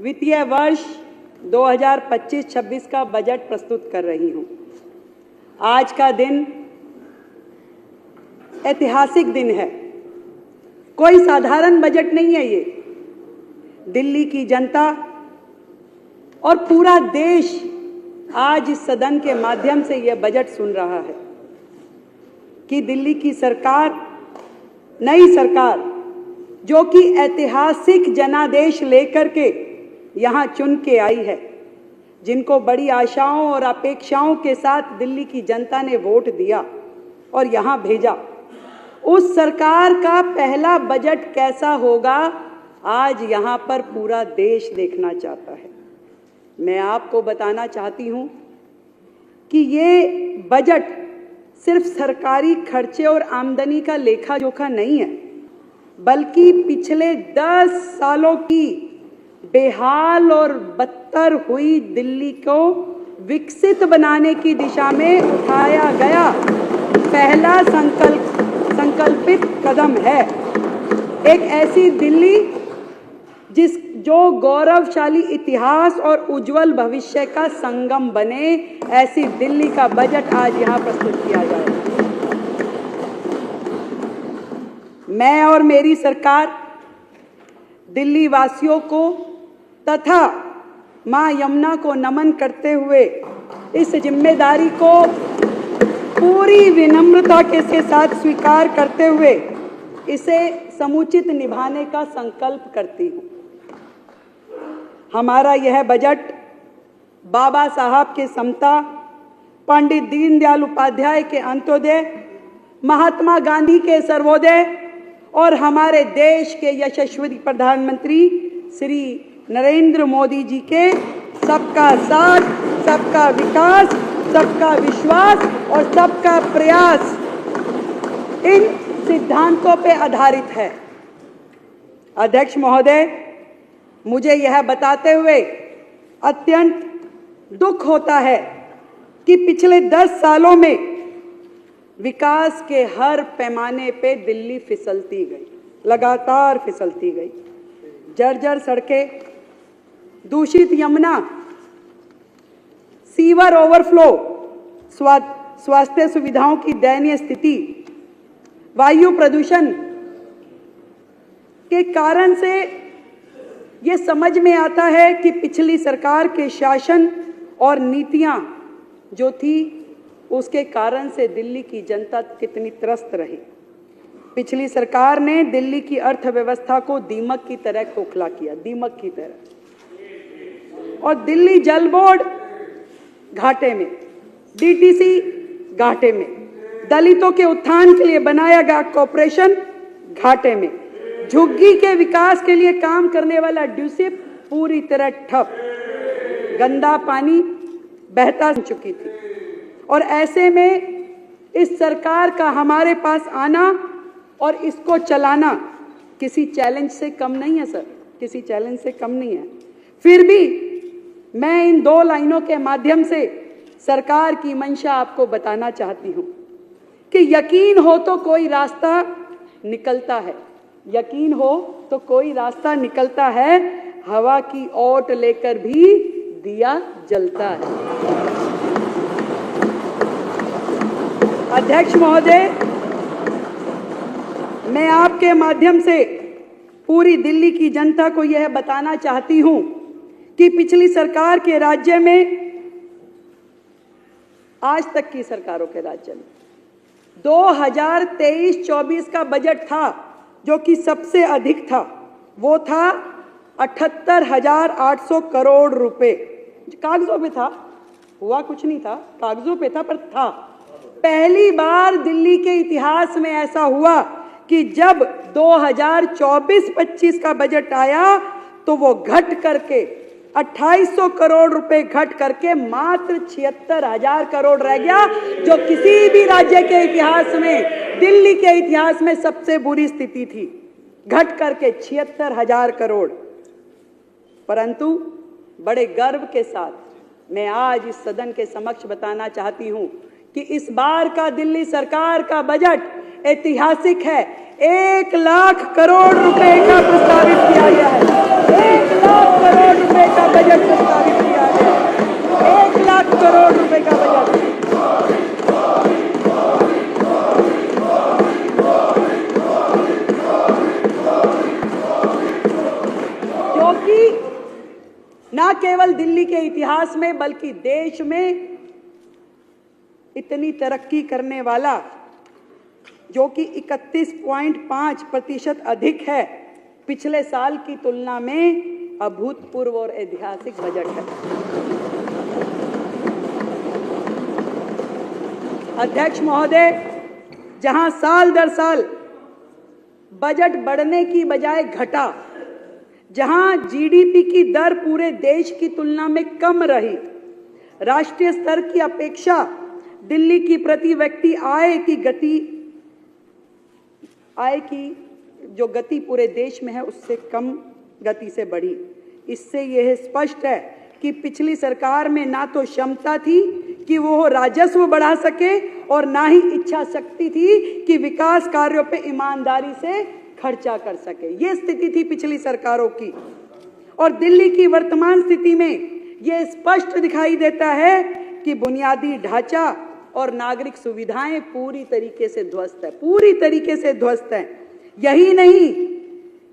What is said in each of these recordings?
वित्तीय वर्ष 2025-26 का बजट प्रस्तुत कर रही हूं। आज का दिन ऐतिहासिक दिन है। कोई साधारण बजट नहीं है ये। दिल्ली की जनता और पूरा देश आज इस सदन के माध्यम से यह बजट सुन रहा है कि दिल्ली की सरकार, नई सरकार, जो कि ऐतिहासिक जनादेश लेकर के यहाँ चुन के आई है, जिनको बड़ी आशाओं और अपेक्षाओं के साथ दिल्ली की जनता ने वोट दिया और यहाँ भेजा, उस सरकार का पहला बजट कैसा होगा, आज यहाँ पर पूरा देश देखना चाहता है। मैं आपको बताना चाहती हूँ कि ये बजट सिर्फ सरकारी खर्चे और आमदनी का लेखा जोखा नहीं है, बल्कि पिछले 10 सालों की बेहाल और बदतर हुई दिल्ली को विकसित बनाने की दिशा में उठाया गया पहला संकल्पित कदम है। एक ऐसी दिल्ली जो गौरवशाली इतिहास और उज्जवल भविष्य का संगम बने, ऐसी दिल्ली का बजट आज यहाँ प्रस्तुत किया जाएगा। मैं और मेरी सरकार दिल्ली वासियों को तथा मां यमुना को नमन करते हुए इस जिम्मेदारी को पूरी विनम्रता के साथ स्वीकार करते हुए इसे समुचित निभाने का संकल्प करती हूँ। हमारा यह बजट बाबा साहब के समता, पंडित दीनदयाल उपाध्याय के अंत्योदय, महात्मा गांधी के सर्वोदय और हमारे देश के यशस्वी प्रधानमंत्री श्री नरेंद्र मोदी जी के सबका साथ, सबका विकास, सबका विश्वास और सबका प्रयास, इन सिद्धांतों पे आधारित है। अध्यक्ष महोदय, मुझे यह बताते हुए अत्यंत दुख होता है कि पिछले 10 सालों में विकास के हर पैमाने पे दिल्ली फिसलती गई, लगातार फिसलती गई। जर्जर सड़कें, दूषित यमुना, सीवर ओवरफ्लो, स्वास्थ्य सुविधाओं की दयनीय स्थिति, वायु प्रदूषण के कारण से ये समझ में आता है कि पिछली सरकार के शासन और नीतियां जो थी, उसके कारण से दिल्ली की जनता कितनी त्रस्त रही। पिछली सरकार ने दिल्ली की अर्थव्यवस्था को दीमक की तरह खोखला किया, दीमक की तरह। और दिल्ली जल बोर्ड घाटे में, डीटीसी घाटे में, दलितों के उत्थान के लिए बनाया गया कॉर्पोरेशन घाटे में, झुग्गी के विकास के लिए काम करने वाला ड्यूसिप पूरी तरह ठप, गंदा पानी बहता चुकी थी। और ऐसे में इस सरकार का हमारे पास आना और इसको चलाना किसी चैलेंज से कम नहीं है सर, किसी चैलेंज से कम नहीं है। फिर भी मैं इन 2 लाइनों के माध्यम से सरकार की मंशा आपको बताना चाहती हूँ कि यकीन हो तो कोई रास्ता निकलता है, यकीन हो तो कोई रास्ता निकलता है, हवा की ओट लेकर भी दिया जलता है। अध्यक्ष महोदय, मैं आपके माध्यम से पूरी दिल्ली की जनता को यह बताना चाहती हूं कि पिछली सरकार के राज्य में, आज तक की सरकारों के राज्य में 2023-24 का बजट था जो कि सबसे अधिक था, वो था 78,800 करोड़ रुपए। कागजों पे था, हुआ कुछ नहीं था, कागजों पे था, पर था। पहली बार दिल्ली के इतिहास में ऐसा हुआ कि जब 2024-25 का बजट आया तो वो घट करके 2800 करोड़ रुपए घट करके मात्र 76,000 करोड़ रह गया, जो किसी भी राज्य के इतिहास में, दिल्ली के इतिहास में सबसे बुरी स्थिति थी, घट करके 76,000 करोड़। परंतु बड़े गर्व के साथ मैं आज इस सदन के समक्ष बताना चाहती हूं कि इस बार का दिल्ली सरकार का बजट ऐतिहासिक है। 1 लाख करोड़ रुपए का प्रस्तावित किया गया है। 1 लाख करोड़ रुपए कि ना केवल दिल्ली के इतिहास में बल्कि देश में इतनी तरक्की करने वाला, जो कि 31.5% अधिक है, पिछले साल की तुलना में अभूतपूर्व और ऐतिहासिक बजट है। अध्यक्ष महोदय, जहां साल दर साल बजट बढ़ने की बजाय घटा, जहां जीडीपी की दर पूरे देश की तुलना में कम रही, राष्ट्रीय स्तर की अपेक्षा दिल्ली की प्रति व्यक्ति आय की जो गति पूरे देश में है उससे कम गति से बढ़ी। इससे यह स्पष्ट है कि पिछली सरकार में ना तो क्षमता थी कि वो राजस्व बढ़ा सके और ना ही इच्छा शक्ति थी कि विकास कार्यों पे ईमानदारी से खर्चा कर सके। ये स्थिति थी पिछली सरकारों की। और दिल्ली की वर्तमान स्थिति में ये स्पष्ट दिखाई देता है कि बुनियादी ढांचा और नागरिक सुविधाएं पूरी तरीके से ध्वस्त है, पूरी तरीके से ध्वस्त है। यही नहीं,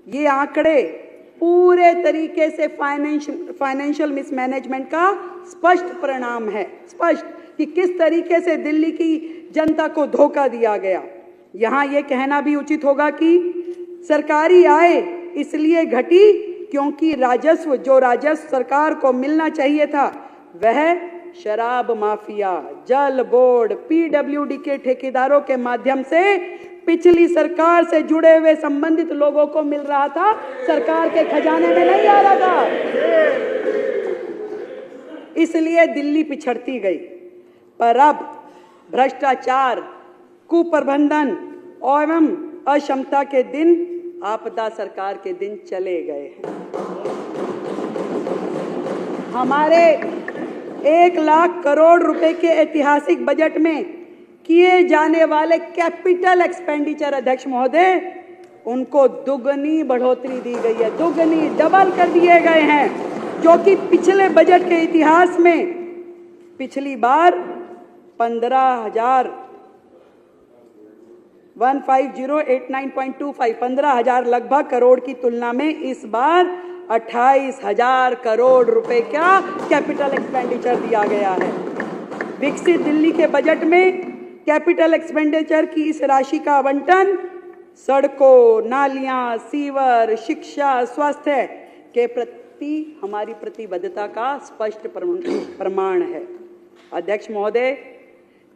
ये आंकड़े पूरे तरीके से फाइनेंशियल मिसमैनेजमेंट का स्पष्ट परिणाम है, स्पष्ट कि किस तरीके से दिल्ली की जनता को धोखा दिया गया। यहां यह कहना भी उचित होगा कि सरकारी आय इसलिए घटी क्योंकि जो राजस्व सरकार को मिलना चाहिए था वह शराब माफिया, जल बोर्ड, पीडब्ल्यूडी के ठेकेदारों के माध्यम से पिछली सरकार से जुड़े हुए संबंधित लोगों को मिल रहा था, सरकार के खजाने में नहीं आ रहा था। इसलिए दिल्ली पिछड़ती गई। पर अब भ्रष्टाचार, कुप्रबंधन एवं अक्षमता के दिन, आपदा सरकार के दिन चले गए हैं। हमारे 1 लाख करोड़ रुपए के ऐतिहासिक बजट में किए जाने वाले कैपिटल एक्सपेंडिचर, अध्यक्ष महोदय, उनको दुगनी बढ़ोतरी दी गई है, दुगनी, डबल कर दिए गए हैं, जो कि पिछले बजट के इतिहास में पिछली बार 15,000 लगभग करोड़ की तुलना में इस बार 28,000 करोड़ रुपए का कैपिटल एक्सपेंडिचर दिया गया है। विकसित दिल्ली के बजट में कैपिटल एक्सपेंडिचर की इस राशि का आवंटन सड़कों, नालियां, सीवर, शिक्षा, स्वास्थ्य के प्रति हमारी प्रतिबद्धता का स्पष्ट प्रमाण है। अध्यक्ष महोदय,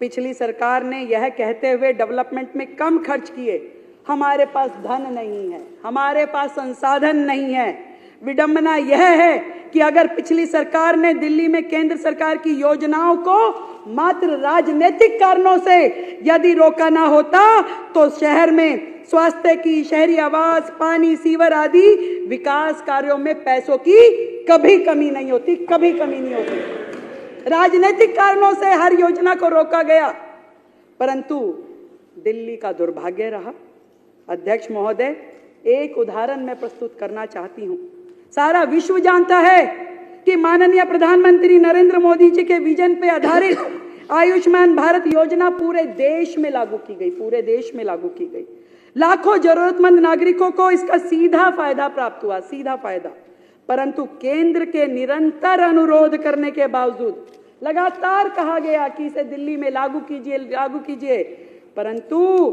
पिछली सरकार ने यह कहते हुए डेवलपमेंट में कम खर्च किए, हमारे पास धन नहीं है, हमारे पास संसाधन नहीं है। विडंबना यह है कि अगर पिछली सरकार ने दिल्ली में केंद्र सरकार की योजनाओं को मात्र राजनीतिक कारणों से यदि रोका ना होता तो शहर में स्वास्थ्य की, शहरी आवास, पानी, सीवर आदि विकास कार्यों में पैसों की कभी कमी नहीं होती, कभी कमी नहीं होती। राजनीतिक कारणों से हर योजना को रोका गया, परंतु दिल्ली का दुर्भाग्य रहा। अध्यक्ष महोदय, एक उदाहरण मैं प्रस्तुत करना चाहती हूं। सारा विश्व जानता है कि माननीय प्रधानमंत्री नरेंद्र मोदी जी के विजन पे आधारित आयुष्मान भारत योजना पूरे देश में लागू की गई, पूरे देश में लागू की गई। लाखों जरूरतमंद नागरिकों को इसका सीधा फायदा प्राप्त हुआ, सीधा फायदा। परंतु केंद्र के निरंतर अनुरोध करने के बावजूद लगातार कहा गया कि इसे दिल्ली में लागू कीजिए, लागू कीजिए, परंतु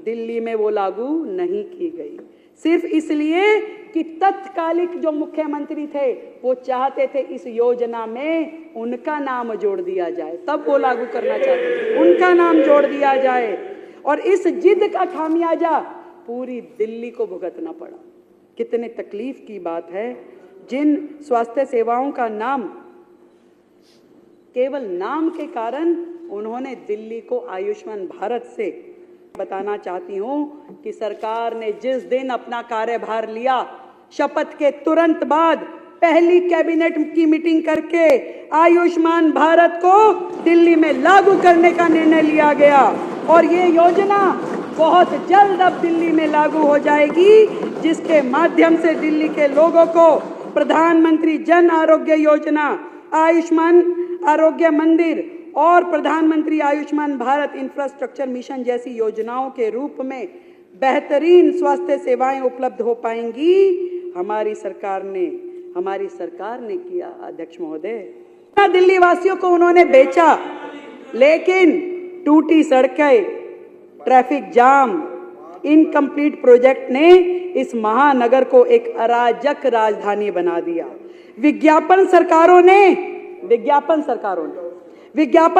दिल्ली में वो लागू नहीं की गई। सिर्फ इसलिए कि तत्कालिक जो मुख्यमंत्री थे वो चाहते थे इस योजना में उनका नाम जोड़ दिया जाए, तब वो लागू करना चाहते थे, उनका नाम जोड़ दिया जाए। और इस जिद का खामियाजा पूरी दिल्ली को भुगतना पड़ा। कितने तकलीफ की बात है। जिन स्वास्थ्य सेवाओं का नाम, केवल नाम के कारण उन्होंने दिल्ली को आयुष्मान भारत से, बताना चाहती हूं कि सरकार ने जिस दिन अपना कार्यभार लिया, शपथ के तुरंत बाद पहली कैबिनेट की मीटिंग करके आयुष्मान भारत को दिल्ली में लागू करने का निर्णय लिया गया। और ये योजना बहुत जल्द अब दिल्ली में लागू हो जाएगी, जिसके माध्यम से दिल्ली के लोगों को प्रधानमंत्री जन आरोग्य योजना, आयुष्मान आरोग्य मंदिर और प्रधानमंत्री आयुष्मान भारत इंफ्रास्ट्रक्चर मिशन जैसी योजनाओं के रूप में बेहतरीन स्वास्थ्य सेवाएं उपलब्ध हो पाएंगी। हमारी सरकार ने हमारी सरकार ने किया अध्यक्ष महोदय। दिल्ली वासियों को उन्होंने बेचा, लेकिन टूटी सड़कें, ट्रैफिक जाम, इनकम्प्लीट प्रोजेक्ट ने इस महानगर को एक अराजक राजधानी बना दिया। विज्ञापन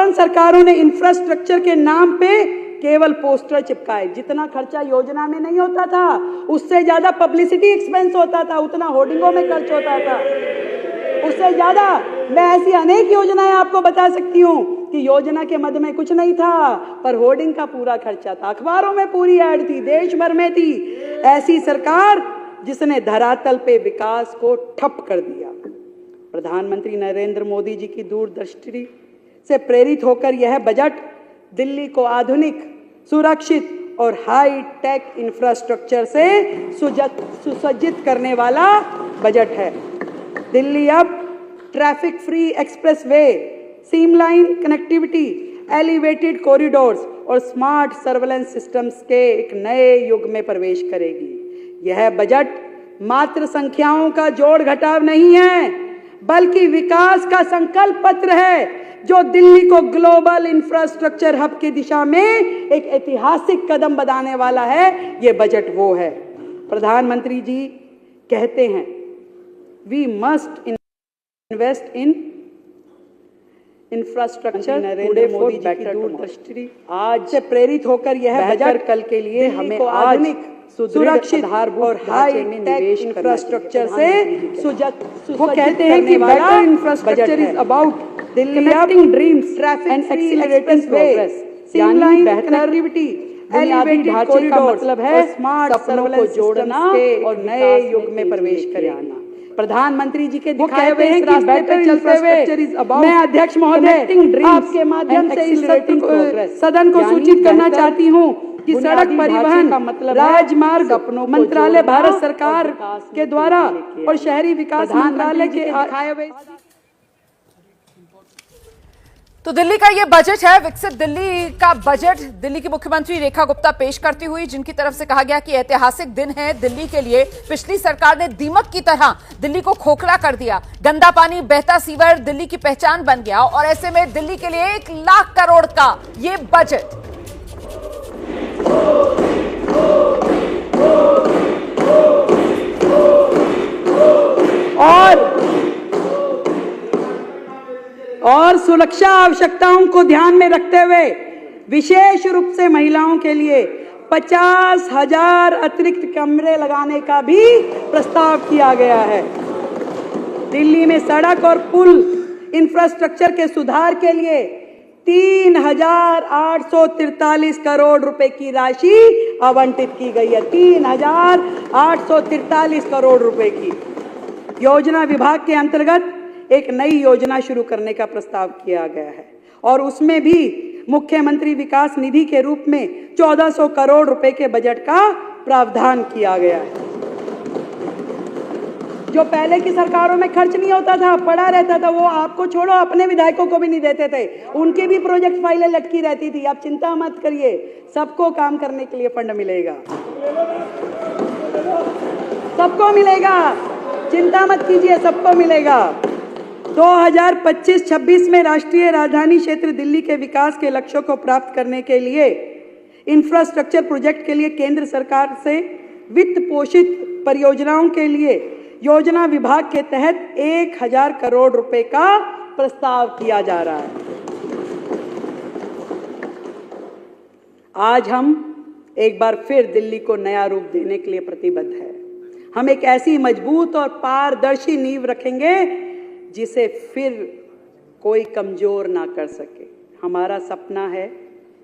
सरकारों ने इंफ्रास्ट्रक्चर के नाम पे केवल पोस्टर चिपकाए। जितना खर्चा योजना में नहीं होता था, उससे ज्यादा पब्लिसिटी एक्सपेंस होता था, उतना होर्डिंगों में खर्च होता था, उससे ज्यादा। मैं ऐसी अनेक योजनाएं आपको बता सकती हूं कि योजना के मद में कुछ नहीं था, पर होर्डिंग का पूरा खर्चा था, अखबारों में पूरी ऐड थी, देश भर में थी। ऐसी सरकार जिसने धरातल पे विकास को ठप कर दिया। प्रधानमंत्री नरेंद्र मोदी जी की दूरदृष्टि से प्रेरित होकर यह बजट दिल्ली को आधुनिक, सुरक्षित और हाई टेक इंफ्रास्ट्रक्चर से सुसज्जित करने वाला बजट है। दिल्ली अब traffic free expressway, seamless connectivity, elevated corridors और स्मार्ट सर्वेलेंस सिस्टम्स के एक नए युग में प्रवेश करेगी। यह बजट मात्र संख्याओं का जोड़ घटाव नहीं है, बल्कि विकास का संकल्प पत्र है, जो दिल्ली को ग्लोबल इंफ्रास्ट्रक्चर हब की दिशा में एक ऐतिहासिक कदम बढ़ाने वाला है। ये बजट वो है। प्रधानमंत्री जी कहते हैं, we must invest in infrastructure. Narendra Modi ji की दूरदृष्टि आज से प्रेरित होकर यह बजट कल के लिए हमें आधुनिक, सुरक्षित और हाई टेक इंफ्रास्ट्रक्चर से वो कहते हैं कि better infrastructure is about Delhi connecting dreams, traffic and accelerating progress, seamless connectivity, elevated ढांचे का मतलब है स्मार्ट सपनों को जोड़ना और नए युग में प्रवेश करना। प्रधानमंत्री जी के दिखाए हुए हैं कि बेटर इंफ्रास्ट्रक्चर इज अबाउट। मैं अध्यक्ष महोदय आपके माध्यम से इस सदन को सूचित करना चाहती हूँ कि सड़क परिवहन का मतलब राजमार्ग मंत्रालय भारत सरकार के द्वारा और शहरी विकास मंत्रालय के दिखाए हुए। तो दिल्ली का ये बजट है, विकसित दिल्ली का बजट। दिल्ली की मुख्यमंत्री रेखा गुप्ता पेश करती हुई, जिनकी तरफ से कहा गया कि ऐतिहासिक दिन है दिल्ली के लिए। पिछली सरकार ने दीमक की तरह दिल्ली को खोखला कर दिया, गंदा पानी, बहता सीवर दिल्ली की पहचान बन गया, और ऐसे में दिल्ली के लिए 1 लाख करोड़ का ये बजट। और सुरक्षा आवश्यकताओं को ध्यान में रखते हुए विशेष रूप से महिलाओं के लिए 50,000 अतिरिक्त कमरे लगाने का भी प्रस्ताव किया गया है। दिल्ली में सड़क और पुल इंफ्रास्ट्रक्चर के सुधार के लिए 3,843 करोड़ रुपए की राशि आवंटित की गई है। 3,843 करोड़ रुपए की योजना विभाग के अंतर्गत एक नई योजना शुरू करने का प्रस्ताव किया गया है, और उसमें भी मुख्यमंत्री विकास निधि के रूप में 1400 करोड़ रुपए के बजट का प्रावधान किया गया है। जो पहले की सरकारों में खर्च नहीं होता था, पड़ा रहता था, वो आपको छोड़ो अपने विधायकों को भी नहीं देते थे, उनकी भी प्रोजेक्ट फाइलें लटकी रहती थी। आप चिंता मत करिए, सबको काम करने के लिए फंड मिलेगा, सबको मिलेगा, चिंता मत कीजिए, सबको मिलेगा। 2025-26 में राष्ट्रीय राजधानी क्षेत्र दिल्ली के विकास के लक्ष्यों को प्राप्त करने के लिए इंफ्रास्ट्रक्चर प्रोजेक्ट के लिए केंद्र सरकार से वित्त पोषित परियोजनाओं के लिए योजना विभाग के तहत 1,000 करोड़ रुपए का प्रस्ताव किया जा रहा है। आज हम एक बार फिर दिल्ली को नया रूप देने के लिए प्रतिबद्ध है। हम एक ऐसी मजबूत और पारदर्शी नींव रखेंगे जिसे फिर कोई कमजोर ना कर सके। हमारा सपना है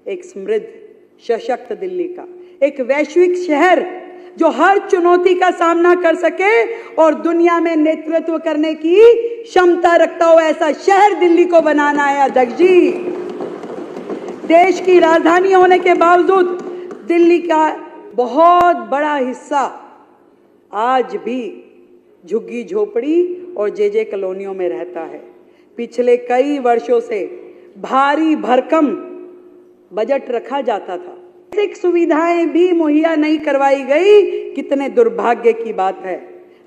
एक समृद्ध, सशक्त दिल्ली का, एक वैश्विक शहर जो हर चुनौती का सामना कर सके और दुनिया में नेतृत्व करने की क्षमता रखता हो, ऐसा शहर दिल्ली को बनाना है अध्यक्ष जी। देश की राजधानी होने के बावजूद दिल्ली का बहुत बड़ा हिस्सा आज भी झुग्गी झोपड़ी और जेजे कॉलोनियों में रहता है। पिछले कई वर्षों से भारी भरकम बजट रखा जाता था, बेसिक सुविधाएं भी मुहैया नहीं करवाई गई। कितने दुर्भाग्य की बात है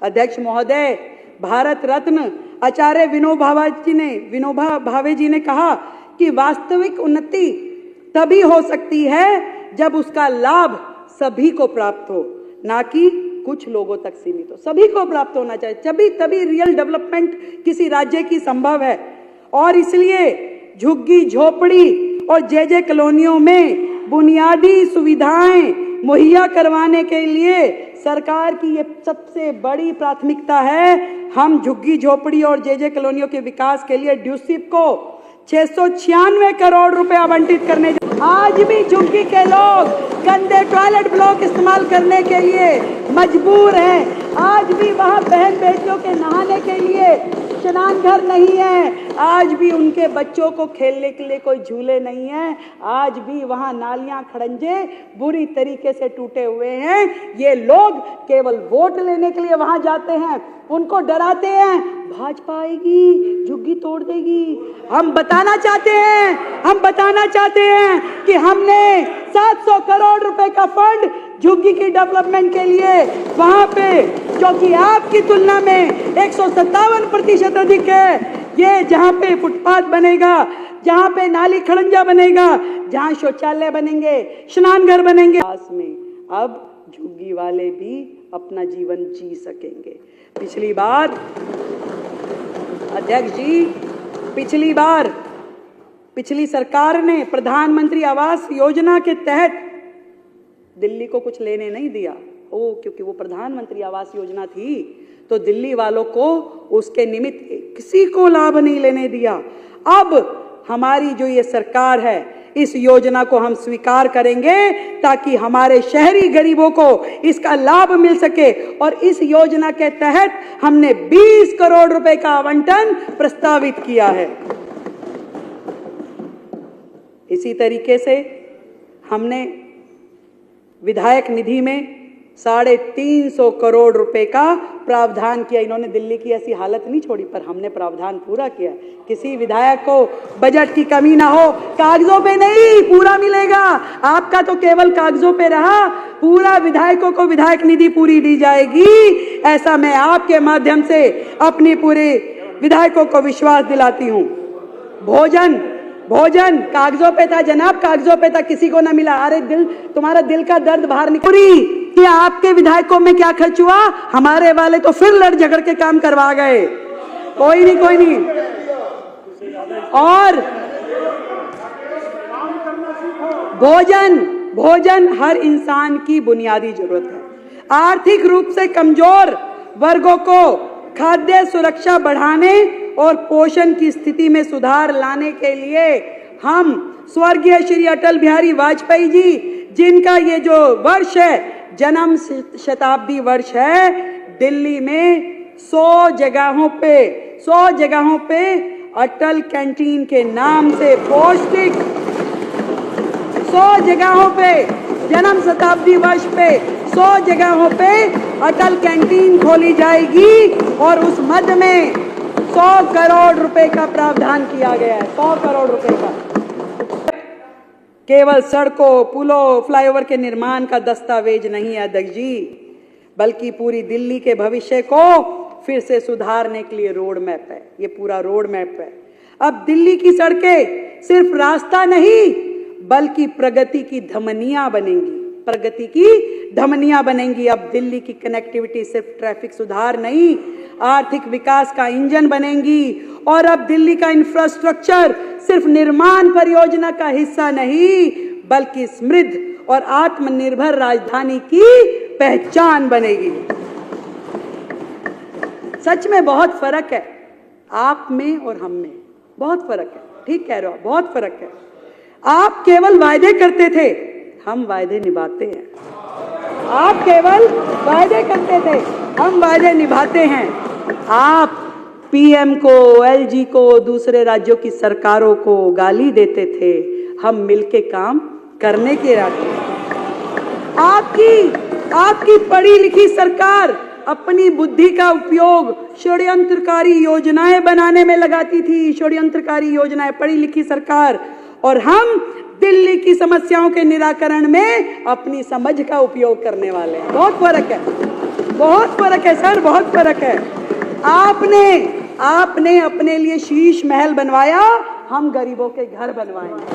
अध्यक्ष महोदय, भारत रत्न आचार्य विनोबा भावे जी ने कहा कि वास्तविक उन्नति तभी हो सकती है जब उसका लाभ सभी को प्राप्त हो, ना कि कुछ लोगों तक सीमित हो। सभी को प्राप्त होना चाहिए, तभी रियल डेवलपमेंट किसी राज्य की संभव है। और इसलिए झुग्गी झोपड़ी और जे कॉलोनियों में बुनियादी सुविधाएं मुहैया करवाने के लिए सरकार की ये सबसे बड़ी प्राथमिकता है। हम झुग्गी झोपड़ी और जे कॉलोनियों के विकास के लिए ड्यूसिप को 696 करोड़ रुपए आवंटित करने। आज भी झुग्गी के लोग गंदे टॉयलेट ब्लॉक इस्तेमाल करने के लिए मजबूर हैं। आज भी वहां बहन बेटियों के नहाने के लिए स्नान घर नहीं है। आज भी उनके बच्चों को खेलने के लिए कोई झूले नहीं है। आज भी वहां नालियां खड़ंजे बुरी तरीके से टूटे हुए हैं। ये लोग केवल वोट लेने के लिए वहां जाते हैं, उनको डराते हैं भाजपा आएगी झुग्गी तोड़ देगी। हम बताना चाहते हैं कि हमने 700 करोड़ रुपए का फंड झुग्गी की डेवलपमेंट के लिए वहां पे, जो कि आपकी तुलना में 157% अधिक है। ये जहां पे फुटपाथ बनेगा, जहां पे नाली खड़ंजा बनेगा, जहां शौचालय बनेंगे, स्नान घर बनेंगे, पास में अब झुग्गी वाले भी अपना जीवन जी सकेंगे। पिछली बार अध्यक्ष जी, पिछली सरकार ने प्रधानमंत्री आवास योजना के तहत दिल्ली को कुछ लेने नहीं दिया। क्योंकि वो प्रधानमंत्री आवास योजना थी तो दिल्ली वालों को उसके निमित्त किसी को लाभ नहीं लेने दिया। अब हमारी जो ये सरकार है, इस योजना को हम स्वीकार करेंगे ताकि हमारे शहरी गरीबों को इसका लाभ मिल सके। और इस योजना के तहत हमने 20 करोड़ रुपए का आवंटन प्रस्तावित किया है। इसी तरीके से हमने विधायक निधि में 350 करोड़ रुपए का प्रावधान किया। इन्होंने दिल्ली की ऐसी हालत नहीं छोड़ी, पर हमने प्रावधान पूरा किया। किसी विधायक को बजट की कमी ना हो, कागजों पे नहीं, पूरा मिलेगा। आपका तो केवल कागजों पे रहा, पूरा विधायकों को विधायक निधि पूरी दी जाएगी। ऐसा मैं आपके माध्यम से अपनी पूरे विधायकों को विश्वास दिलाती हूँ। भोजन कागजों पे था जनाब, कागजों पे था, किसी को ना मिला। अरे तुम्हारा दिल का दर्द बाहर निकली कि आपके विधायकों में क्या खर्च हुआ, हमारे वाले तो फिर लड़ झगड़ के काम करवा गए। कोई नहीं। और भोजन हर इंसान की बुनियादी जरूरत है। आर्थिक रूप से कमजोर वर्गों को खाद्य सुरक्षा बढ़ाने और पोषण की स्थिति में सुधार लाने के लिए हम स्वर्गीय श्री अटल बिहारी वाजपेयी जी, जिनका ये जो वर्ष है, जन्म शताब्दी वर्ष है, दिल्ली में 100 जगहों पे अटल कैंटीन के नाम से पौष्टिक 100 जगहों पे जन्म शताब्दी वर्ष पे 100 जगहों पे अटल कैंटीन खोली जाएगी। और उस मद में 100 करोड़ रुपए का प्रावधान किया गया है। 100 करोड़ रुपए का केवल सड़कों, पुलों, फ्लाईओवर के निर्माण का दस्तावेज नहीं है अध्यक्ष जी, बल्कि पूरी दिल्ली के भविष्य को फिर से सुधारने के लिए रोड मैप है। ये पूरा रोड मैप है। अब दिल्ली की सड़कें सिर्फ रास्ता नहीं, बल्कि प्रगति की धमनियां बनेंगी। अब दिल्ली की कनेक्टिविटी सिर्फ ट्रैफिक सुधार नहीं, आर्थिक विकास का इंजन बनेंगी। और अब दिल्ली का इंफ्रास्ट्रक्चर सिर्फ निर्माण परियोजना का हिस्सा नहीं, बल्कि समृद्ध और आत्मनिर्भर राजधानी की पहचान बनेगी। सच में बहुत फर्क है आप में और हम में, बहुत फर्क है। ठीक कह रहे हो, बहुत फर्क है। आप केवल वायदे करते थे, हम वायदे निभाते हैं। आप केवल वायदे करते थे, हम वायदे निभाते हैं। आप पीएम को, एलजी को, दूसरे राज्यों की सरकारों को गाली देते थे, हम मिलके काम करने के इरादे। आपकी पढ़ी लिखी सरकार अपनी बुद्धि का उपयोग षड्यंत्रकारी योजनाएं बनाने में लगाती थी, षड्यंत्रकारी योजनाएं, पढ़ी लिखी सरकार। और हम दिल्ली की समस्याओं के निराकरण में अपनी समझ का उपयोग करने वाले हैं। बहुत फर्क है सर, बहुत फर्क है। आपने अपने लिए शीश महल बनवाया, हम गरीबों के घर बनवाएंगे।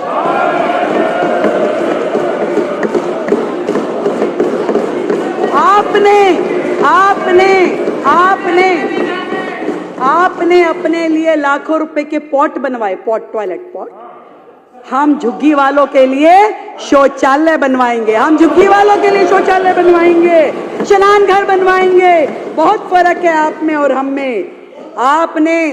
आपने अपने लिए लाखों रुपए के पॉट बनवाए, टॉयलेट पॉट। हम झुग्गी वालों के लिए शौचालय बनवाएंगे, स्नान घर बनवाएंगे। बहुत फर्क है आप में और हम में। आपने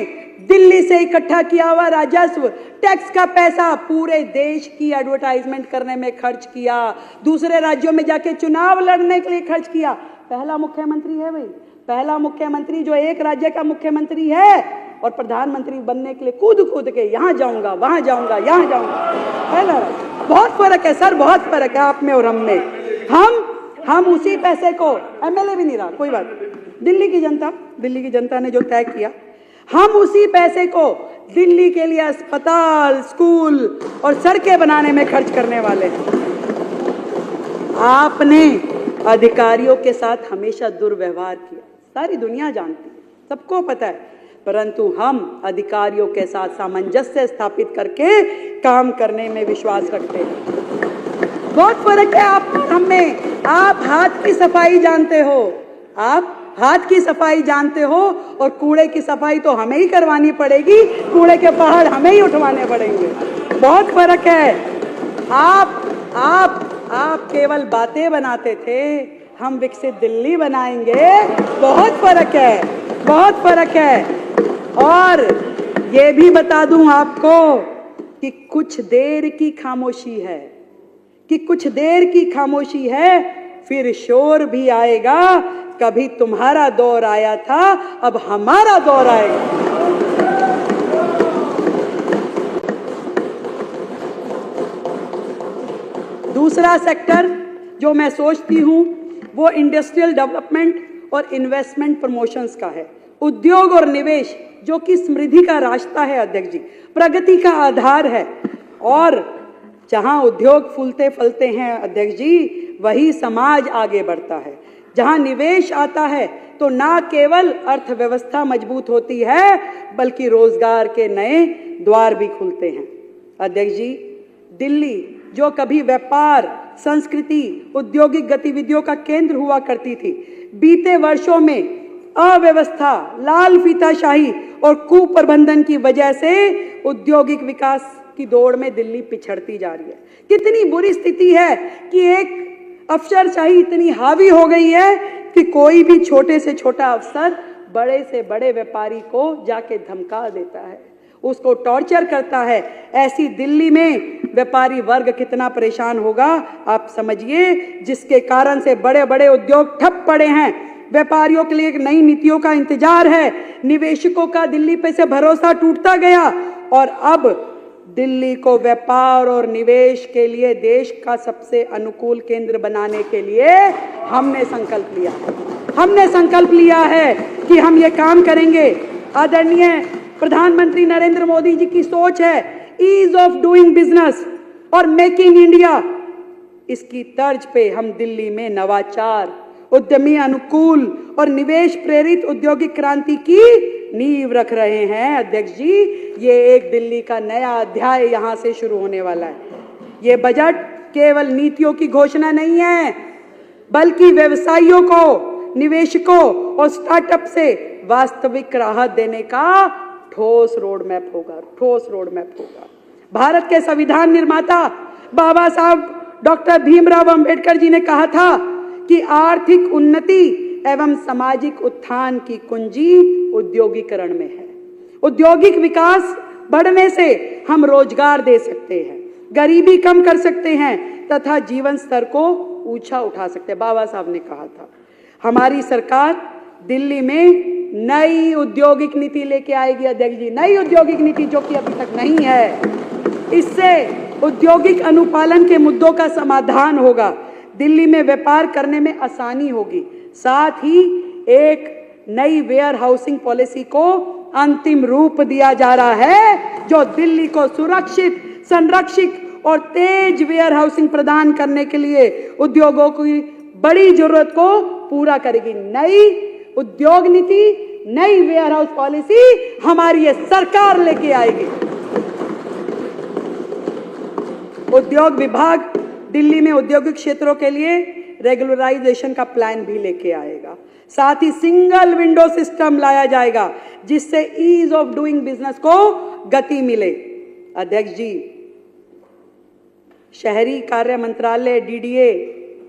दिल्ली से इकट्ठा किया हुआ राजस्व, टैक्स का पैसा पूरे देश की एडवर्टाइजमेंट करने में खर्च किया, दूसरे राज्यों में जाके चुनाव लड़ने के लिए खर्च किया। पहला मुख्यमंत्री है भाई, पहला मुख्यमंत्री जो एक राज्य का मुख्यमंत्री है और प्रधानमंत्री बनने के लिए कूद के यहाँ जाऊंगा, वहां जाऊंगा, यहाँ जाऊंगा। पहला बहुत फर्क है सर, बहुत फर्क है आप में और हम में। हम उसी पैसे को, एमएलए भी नहीं रहा, कोई बात नहीं, दिल्ली की जनता ने जो तय किया, हम उसी पैसे को दिल्ली के लिए अस्पताल, स्कूल और सड़कें बनाने में खर्च करने वाले हैं। आपने अधिकारियों के साथ हमेशा दुर्व्यवहार किया, सारी दुनिया जानती है, सबको पता है, परंतु हम अधिकारियों के साथ सामंजस्य स्थापित करके काम करने में विश्वास रखते हैं। बहुत फर्क है आप और हम में। आप हाथ की सफाई जानते हो, और कूड़े की सफाई तो हमें ही करवानी पड़ेगी, कूड़े के पहाड़ हमें ही उठवाने पड़ेंगे। बहुत फर्क है। आप केवल बातें बनाते थे, हम विकसित दिल्ली बनाएंगे। बहुत फर्क है। और ये भी बता दूं आपको कि कुछ देर की खामोशी है, फिर शोर भी आएगा। कभी तुम्हारा दौर आया था, अब हमारा दौर आएगा। दूसरा सेक्टर जो मैं सोचती हूं वो इंडस्ट्रियल डेवलपमेंट और इन्वेस्टमेंट प्रमोशंस का है। उद्योग और निवेश जो कि समृद्धि का रास्ता है अध्यक्ष जी, प्रगति का आधार है। और जहां उद्योग फूलते फलते हैं अध्यक्ष जी, वही समाज आगे बढ़ता है। जहां निवेश आता है तो ना केवल अर्थव्यवस्था मजबूत होती है, बल्कि रोजगार के नए द्वार भी खुलते हैं। अध्यक्ष जी, दिल्ली जो कभी व्यापार, संस्कृति, औद्योगिक गतिविधियों का केंद्र हुआ करती थी, बीते वर्षों में अव्यवस्था, लाल फीताशाही और कुप्रबंधन की वजह से औद्योगिक विकास की दौड़ में दिल्ली पिछड़ती जा रही है। कितनी बुरी स्थिति है कि एक अफसरशाही इतनी हावी हो गई है कि कोई भी छोटे से छोटा अफसर बड़े से बड़े व्यापारी को जाके धमका देता है, उसको टॉर्चर करता है। ऐसी दिल्ली में व्यापारी वर्ग कितना परेशान होगा आप समझिए, जिसके कारण से बड़े बड़े उद्योग ठप पड़े हैं। व्यापारियों के लिए एक नई नीतियों का इंतजार है। निवेशकों का दिल्ली पे से भरोसा टूटता गया और अब दिल्ली को व्यापार और निवेश के लिए देश का सबसे अनुकूल केंद्र बनाने के लिए हमने संकल्प लिया है कि हम ये काम करेंगे। आदरणीय प्रधानमंत्री नरेंद्र मोदी जी की सोच है ईज ऑफ डूइंग बिजनेस और मेक इन इंडिया। इसकी तर्ज पे हम दिल्ली में नवाचार, उद्यमी अनुकूल और निवेश प्रेरित औद्योगिक क्रांति की नींव रख रहे हैं। अध्यक्ष जी, ये एक दिल्ली का नया अध्याय यहां से शुरू होने वाला है। ये बजट केवल नीतियों की घोषणा नहीं है, बल्कि व्यवसायियों को, निवेशकों और स्टार्टअप से वास्तविक राहत देने का ठोस रोड मैप होगा। भारत के संविधान निर्माता बाबा साहब डॉक्टर भीमराव अंबेडकर जी ने कहा था कि आर्थिक उन्नति एवं सामाजिक उत्थान की कुंजी उद्योगीकरण में है। औद्योगिक विकास बढ़ने से हम रोजगार दे सकते हैं, गरीबी कम कर सकते हैं तथा जीवन स्तर को ऊंचा उठा सकते हैं, बाबा साहब ने कहा था। हमारी सरकार दिल्ली में नई औद्योगिक नीति लेके आएगी अध्यक्ष जी, नई औद्योगिक नीति जो कि अभी तक नहीं है। इससे औद्योगिक अनुपालन के मुद्दों का समाधान होगा, दिल्ली में व्यापार करने में आसानी होगी। साथ ही एक नई वेयर हाउसिंग पॉलिसी को अंतिम रूप दिया जा रहा है, जो दिल्ली को सुरक्षित, संरक्षित और तेज वेयर हाउसिंग प्रदान करने के लिए उद्योगों की बड़ी जरूरत को पूरा करेगी। नई उद्योग नीति नई वेयर हाउस पॉलिसी हमारी ये सरकार लेके आएगी। उद्योग विभाग दिल्ली में औद्योगिक क्षेत्रों के लिए रेगुलराइजेशन का प्लान भी लेके आएगा। साथ ही सिंगल विंडो सिस्टम लाया जाएगा जिससे ईज ऑफ डूइंग बिजनेस को गति मिले। अध्यक्ष जी, शहरी कार्य मंत्रालय डीडीए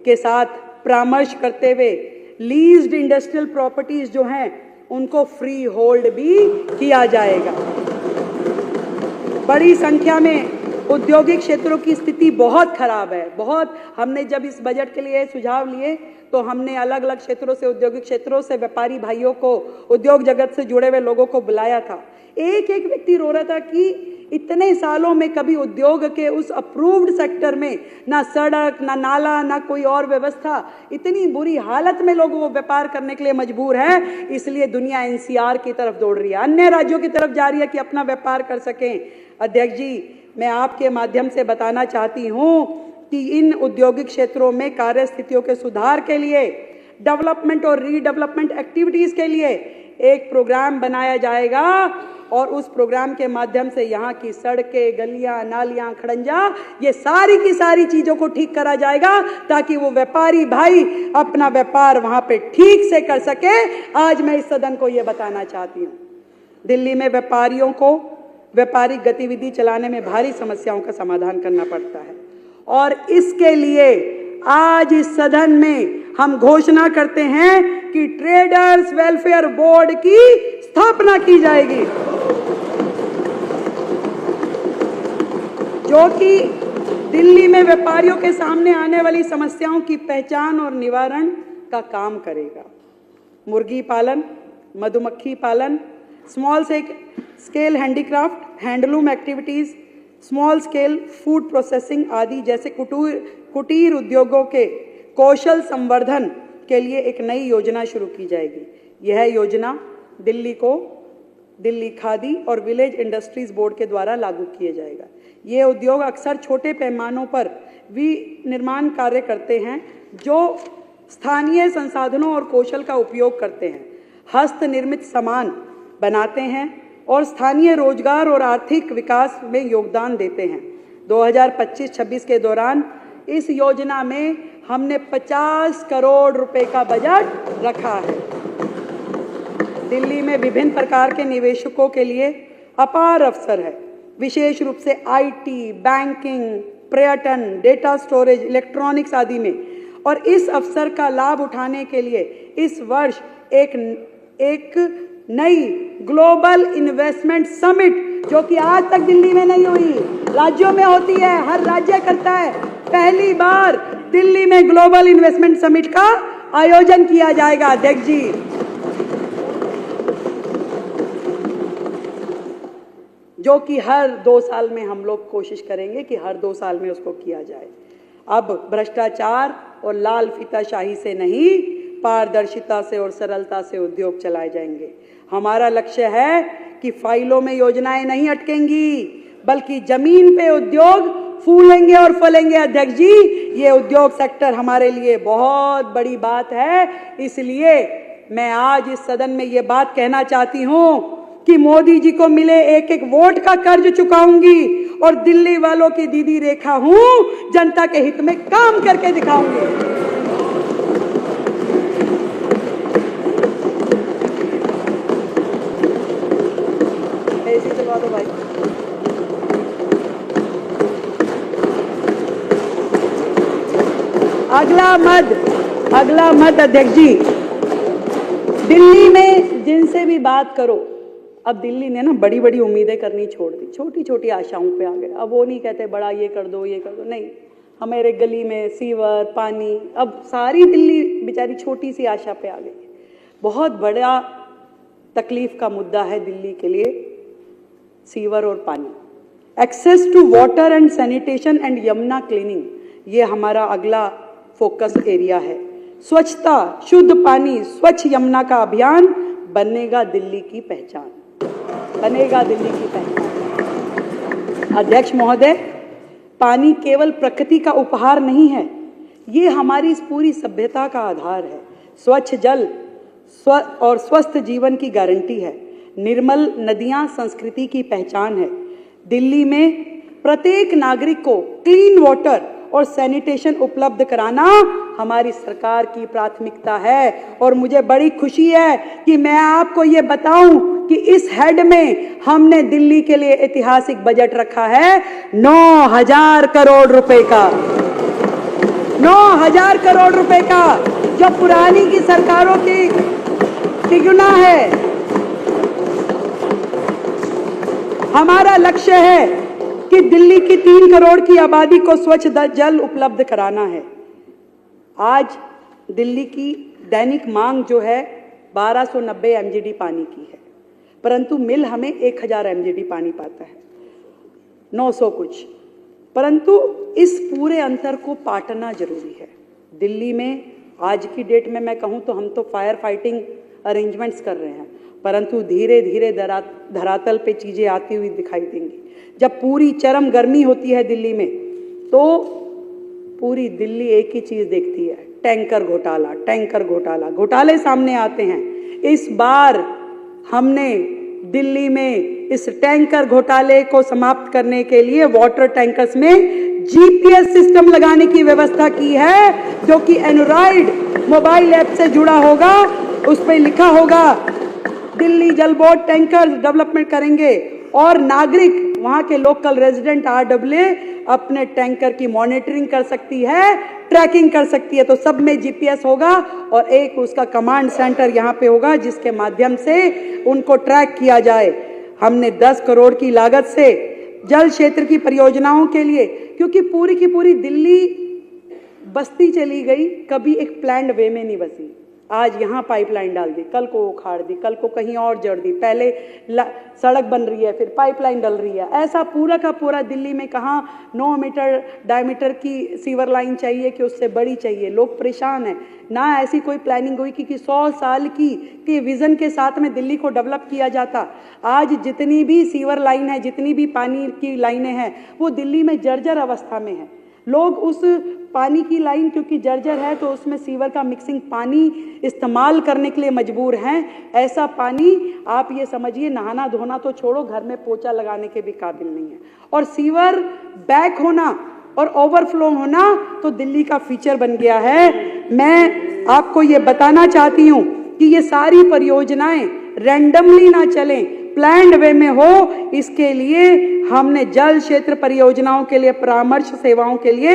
के साथ परामर्श करते हुए लीज्ड इंडस्ट्रियल प्रॉपर्टीज जो हैं उनको फ्री होल्ड भी किया जाएगा। बड़ी संख्या में औद्योगिक क्षेत्रों की स्थिति बहुत खराब है। बहुत हमने जब इस बजट के लिए सुझाव लिए तो हमने अलग अलग क्षेत्रों से, औद्योगिक क्षेत्रों से व्यापारी भाइयों को, उद्योग जगत से जुड़े हुए लोगों को बुलाया था। एक एक व्यक्ति रो रहा था कि इतने सालों में कभी उद्योग के उस अप्रूव्ड सेक्टर में ना सड़क, ना नाला, ना कोई और व्यवस्था, इतनी बुरी हालत में लोग वो व्यापार करने के लिए मजबूर है। इसलिए दुनिया एनसीआर की तरफ दौड़ रही है, अन्य राज्यों की तरफ जा रही है कि अपना व्यापार कर सकें। अध्यक्ष जी, मैं आपके माध्यम से बताना चाहती हूं कि इन औद्योगिक क्षेत्रों में कार्य स्थितियों के सुधार के लिए, डेवलपमेंट और रीडेवलपमेंट एक्टिविटीज के लिए एक प्रोग्राम बनाया जाएगा और उस प्रोग्राम के माध्यम से यहाँ की सड़कें, गलियां, नालियां, खड़ंजा, ये सारी की सारी चीजों को ठीक करा जाएगा ताकि वो व्यापारी भाई अपना व्यापार वहां पे ठीक से कर सके। आज मैं इस सदन को ये बताना चाहती हूँ, दिल्ली में व्यापारियों को व्यापारिक गतिविधि चलाने में भारी समस्याओं का समाधान करना पड़ता है और इसके लिए आज इस सदन में हम घोषणा करते हैं कि ट्रेडर्स वेलफेयर बोर्ड की स्थापना की जाएगी, जो कि दिल्ली में व्यापारियों के सामने आने वाली समस्याओं की पहचान और निवारण का काम करेगा। मुर्गी पालन, मधुमक्खी पालन, small scale handicraft, handloom activities, small scale food processing आदि जैसे कुटीर उद्योगों के कौशल संवर्धन के लिए एक नई योजना शुरू की जाएगी। यह योजना दिल्ली खादी और विलेज इंडस्ट्रीज बोर्ड के द्वारा लागू किया जाएगा। ये उद्योग अक्सर छोटे पैमानों पर विनिर्माण कार्य करते हैं जो स्थानीय संसाधनों और कौशल का उपयोग करते हैं, हस्त निर्मित सामान बनाते हैं और स्थानीय रोजगार और आर्थिक विकास में योगदान देते हैं। 2025-26 के दौरान इस योजना में हमने 50 करोड़ रुपए का बजट रखा है। दिल्ली में विभिन्न प्रकार के निवेशकों के लिए अपार अवसर है, विशेष रूप से आईटी, बैंकिंग, पर्यटन, डेटा स्टोरेज, इलेक्ट्रॉनिक्स आदि में। और इस अवसर का लाभ उठाने के लिए इस वर्ष एक नई ग्लोबल इन्वेस्टमेंट समिट, जो कि आज तक दिल्ली में नहीं हुई, राज्यों में होती है, हर राज्य करता है, पहली बार दिल्ली में ग्लोबल इन्वेस्टमेंट समिट का आयोजन किया जाएगा। अध्यक्ष जी, जो कि हर 2 साल में हम लोग कोशिश करेंगे कि हर 2 साल में उसको किया जाए। अब भ्रष्टाचार और लाल फीताशाही से नहीं, पारदर्शिता से और सरलता से उद्योग चलाए जाएंगे। हमारा लक्ष्य है कि फाइलों में योजनाएं नहीं अटकेंगी, बल्कि जमीन पे उद्योग फूलेंगे और फलेंगे। अध्यक्ष जी, ये उद्योग सेक्टर हमारे लिए बहुत बड़ी बात है। इसलिए मैं आज इस सदन में ये बात कहना चाहती हूँ कि मोदी जी को मिले एक एक वोट का कर्ज चुकाऊंगी और दिल्ली वालों की दीदी रेखा हूँ, जनता के हित में काम करके दिखाऊंगी। ऐसी चलवा दो भाई। अगला मत अध्यक्ष जी, दिल्ली में जिनसे भी बात करो, अब दिल्ली ने ना बड़ी बड़ी उम्मीदें करनी छोड़ दी, छोटी छोटी आशाओं पे आ गए। अब वो नहीं कहते बड़ा ये कर दो नहीं, हमारे गली में सीवर, पानी, अब सारी दिल्ली बेचारी छोटी सी आशा पे आ गई। बहुत बड़ा तकलीफ का मुद्दा है दिल्ली के लिए सीवर और पानी। Access to water and sanitation and Yamuna cleaning, ये हमारा अगला फोकस एरिया है। स्वच्छता, शुद्ध पानी, स्वच्छ यमुना का अभियान बनेगा दिल्ली की पहचान, बनेगा दिल्ली की पहचान। अध्यक्ष महोदय, पानी केवल प्रकृति का उपहार नहीं है, ये हमारी इस पूरी सभ्यता का आधार है। स्वच्छ जल और स्वस्थ जीवन की गारंटी है। निर्मल नदियां संस्कृति की पहचान है। दिल्ली में प्रत्येक नागरिक को क्लीन वाटर और सैनिटेशन उपलब्ध कराना हमारी सरकार की प्राथमिकता है। और मुझे बड़ी खुशी है कि मैं आपको ये बताऊं कि इस हेड में हमने दिल्ली के लिए ऐतिहासिक बजट रखा है 9,000 करोड़ रुपए का। 9,000 करोड़ रुपए का, जो पुरानी की सरकारों की तिगुना है। हमारा लक्ष्य है कि दिल्ली की 3 करोड़ की आबादी को स्वच्छ जल उपलब्ध कराना है। आज दिल्ली की दैनिक मांग जो है 1290 MGD पानी की है, परंतु मिल हमें 1000 MGD पानी पाता है, 900 कुछ। परंतु इस पूरे अंतर को पाटना जरूरी है। दिल्ली में आज की डेट में मैं कहूं तो हम तो फायर फाइटिंग अरेंजमेंट्स कर रहे हैं, परंतु धीरे धीरे धरातल पे चीजें आती हुई दिखाई देंगी। जब पूरी चरम गर्मी होती है दिल्ली में, तो पूरी दिल्ली एक ही चीज देखती है, टैंकर घोटाला, टैंकर घोटाला। घोटाले सामने आते हैं। इस बार हमने दिल्ली में इस टैंकर घोटाले को समाप्त करने के लिए वाटर टैंकर्स में GPS सिस्टम लगाने की व्यवस्था की है, जो कि एंड्रॉइड मोबाइल ऐप से जुड़ा होगा। उस पर लिखा होगा दिल्ली जल बोर्ड टैंकर डेवलपमेंट करेंगे, और नागरिक वहां के लोकल रेजिडेंट RWA अपने टैंकर की मॉनिटरिंग कर सकती है, ट्रैकिंग कर सकती है। तो सब में GPS होगा और एक उसका कमांड सेंटर यहाँ पे होगा, जिसके माध्यम से उनको ट्रैक किया जाए। हमने 10 करोड़ की लागत से जल क्षेत्र की परियोजनाओं के लिए, क्योंकि पूरी की पूरी दिल्ली बस्ती चली गई, कभी एक प्लान्ड वे में नहीं बसी। आज यहाँ पाइपलाइन डाल दी, कल को उखाड़ दी, कल को कहीं और जड़ दी, पहले सड़क बन रही है, फिर पाइपलाइन डल रही है। ऐसा पूरा का पूरा दिल्ली में कहाँ 9 मीटर डायमीटर की सीवर लाइन चाहिए कि उससे बड़ी चाहिए। लोग परेशान हैं। ना ऐसी कोई प्लानिंग हुई कि 100 साल की विजन के साथ में दिल्ली को डेवलप किया जाता। आज जितनी भी सीवर लाइन है, जितनी भी पानी की लाइनें हैं, वो दिल्ली में जर्जर अवस्था में है। लोग उस पानी की लाइन क्योंकि जर्जर है, तो उसमें सीवर का मिक्सिंग पानी इस्तेमाल करने के लिए मजबूर हैं। ऐसा पानी आप ये समझिए, नहाना धोना तो छोड़ो, घर में पोछा लगाने के भी काबिल नहीं है। और सीवर बैक होना और ओवरफ्लो होना तो दिल्ली का फीचर बन गया है। मैं आपको ये बताना चाहती हूँ कि ये सारी परियोजनाएं रैंडमली ना चलें, प्लान्ड वे में हो। इसके लिए हमने जल क्षेत्र परियोजनाओं के लिए परामर्श सेवाओं के लिए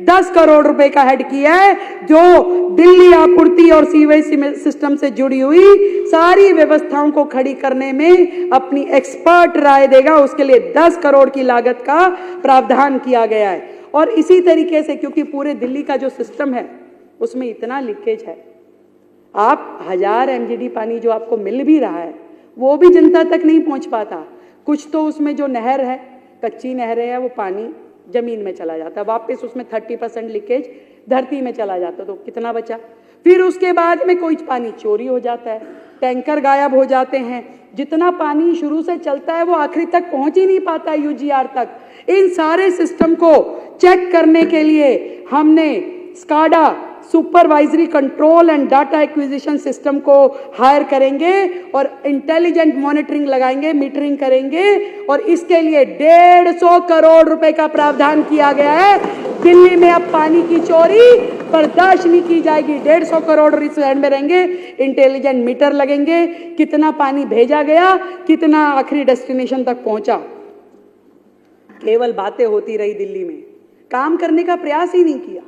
10 करोड़ रुपए का हेड किया है, जो दिल्ली आपूर्ति और सीवेज सिस्टम से जुड़ी हुई सारी व्यवस्थाओं को खड़ी करने में अपनी एक्सपर्ट राय देगा। उसके लिए 10 करोड़ की लागत का प्रावधान किया गया है। और इसी तरीके से, क्योंकि पूरे दिल्ली का जो सिस्टम है उसमें इतना लीकेज है, आप 1000 MGD पानी जो आपको मिल भी रहा है वो भी जनता तक नहीं पहुंच पाता। कुछ तो उसमें जो नहर है, कच्ची नहरें हैं, वो पानी जमीन में चला जाता है, वापस उसमें 30% लीकेज धरती में चला जाता है, तो कितना बचा। फिर उसके बाद में कोई पानी चोरी हो जाता है, टैंकर गायब हो जाते हैं। जितना पानी शुरू से चलता है वो आखिरी तक पहुंच ही नहीं पाता UGR तक। इन सारे सिस्टम को चेक करने के लिए हमने SCADA supervisory control and data acquisition system को हायर करेंगे और इंटेलिजेंट मॉनिटरिंग लगाएंगे, मीटरिंग करेंगे। और इसके लिए 150 करोड़ रुपए का प्रावधान किया गया है। दिल्ली में अब पानी की चोरी बर्दाश्त नहीं की जाएगी। 150 करोड़ इस हैंड में रहेंगे, इंटेलिजेंट मीटर लगेंगे, कितना पानी भेजा गया, कितना आखिरी डेस्टिनेशन तक पहुंचा। केवल बातें होती रही, दिल्ली में काम करने का प्रयास ही नहीं किया,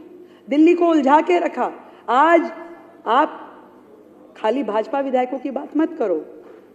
दिल्ली को उलझा के रखा। आज आप खाली भाजपा विधायकों की बात मत करो,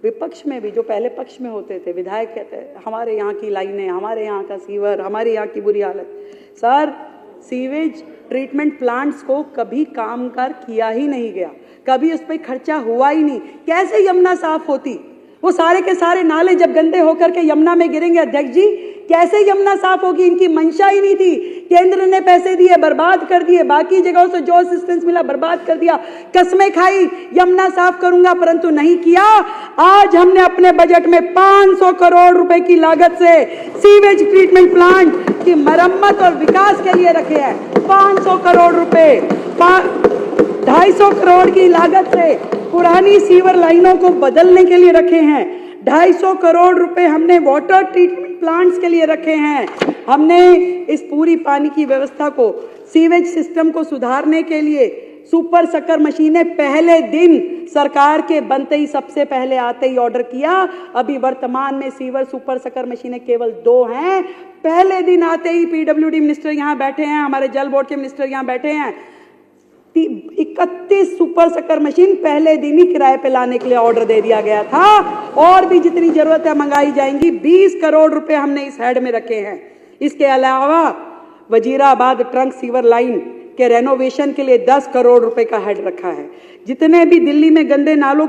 विपक्ष में भी जो पहले पक्ष में होते थे विधायक कहते हैं हमारे यहाँ की लाइनें, हमारे यहाँ का सीवर, हमारे यहाँ की बुरी हालत। सर, सीवेज ट्रीटमेंट प्लांट्स को कभी कामगार किया ही नहीं गया, कभी उस पर खर्चा हुआ ही नहीं। कैसे यमुना साफ होती? वो सारे के सारे नाले जब गंदे होकर के यमुना में गिरेंगे, अध्यक्ष जी, कैसे यमुना साफ होगी? इनकी मंशा ही नहीं थी। केंद्र ने पैसे दिए, बर्बाद कर दिए, बाकी जगहों से जो असिस्टेंस मिला बर्बाद कर दिया, कस्में खाई यमुना साफ करूंगा, परंतु नहीं किया। आज हमने अपने बजट में 500 करोड़ रुपए की लागत से सीवेज ट्रीटमेंट प्लांट की मरम्मत और विकास के लिए रखे हैं। 500 करोड़ रुपए, 250 करोड़ की लागत से पुरानी सीवर लाइनों को बदलने के लिए रखे हैं। 250 करोड़ रुपए हमने वाटर ट्रीटमेंट प्लांट्स के लिए रखे हैं। हमने इस पूरी पानी की व्यवस्था को, सीवेज सिस्टम को सुधारने के लिए सुपर सकर मशीनें पहले दिन सरकार के बनते ही, सबसे पहले आते ही ऑर्डर किया। अभी वर्तमान में सीवर सुपर सकर मशीनें केवल 2 हैं। पहले दिन आते ही पीडब्ल्यूडी मिनिस्टर यहां बैठे हैं, हमारे जल बोर्ड के मिनिस्टर यहां बैठे हैं। 31 सुपर सकर मशीन पहले दिन ही किराए पे लाने के लिए ऑर्डर दे दिया गया था। और भी जितनी जरूरत है मंगाई जाएंगी। 20 करोड़ रुपए हमने इस हेड में रखे हैं। इसके अलावा वजीराबाद ट्रंक सीवर लाइन के रेनोवेशन के लिए 10 करोड़ रुपए का हेड रखा है। जितने भी दिल्ली में गंदे नालों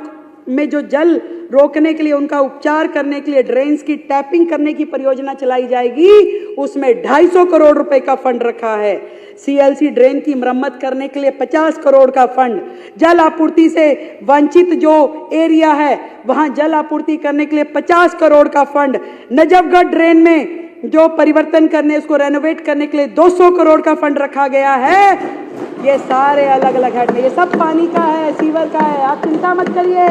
में जो जल रोकने के लिए, उनका उपचार करने के लिए ड्रेन्स की टैपिंग करने की परियोजना चलाई जाएगी, उसमें 250 करोड़ रुपए का फंड रखा है। सीएलसी ड्रेन की मरम्मत करने के लिए 50 करोड़ का फंड, जल आपूर्ति से वंचित जो एरिया है वहां जल आपूर्ति करने के लिए 50 करोड़ का फंड, नजफगढ़ ड्रेन में जो परिवर्तन करने, उसको रेनोवेट करने के लिए 200 करोड़ का फंड रखा गया है। ये सारे अलग अलग हेड में, ये सब पानी का है, सीवर का है। आप चिंता मत करिए,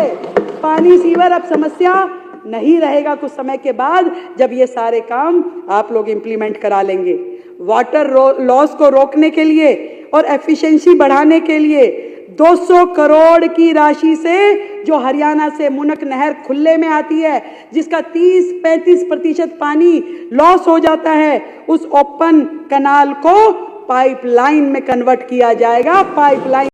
पानी सीवर अब समस्या नहीं रहेगा कुछ समय के बाद, जब ये सारे काम आप लोग इंप्लीमेंट करा लेंगे। वाटर लॉस को रोकने के लिए और एफिशिएंसी बढ़ाने के लिए 200 करोड़ की राशि से, जो हरियाणा से मुनक नहर खुले में आती है, जिसका 30-35% पानी लॉस हो जाता है, उस ओपन कनाल को पाइपलाइन में कन्वर्ट किया जाएगा। पाइपलाइन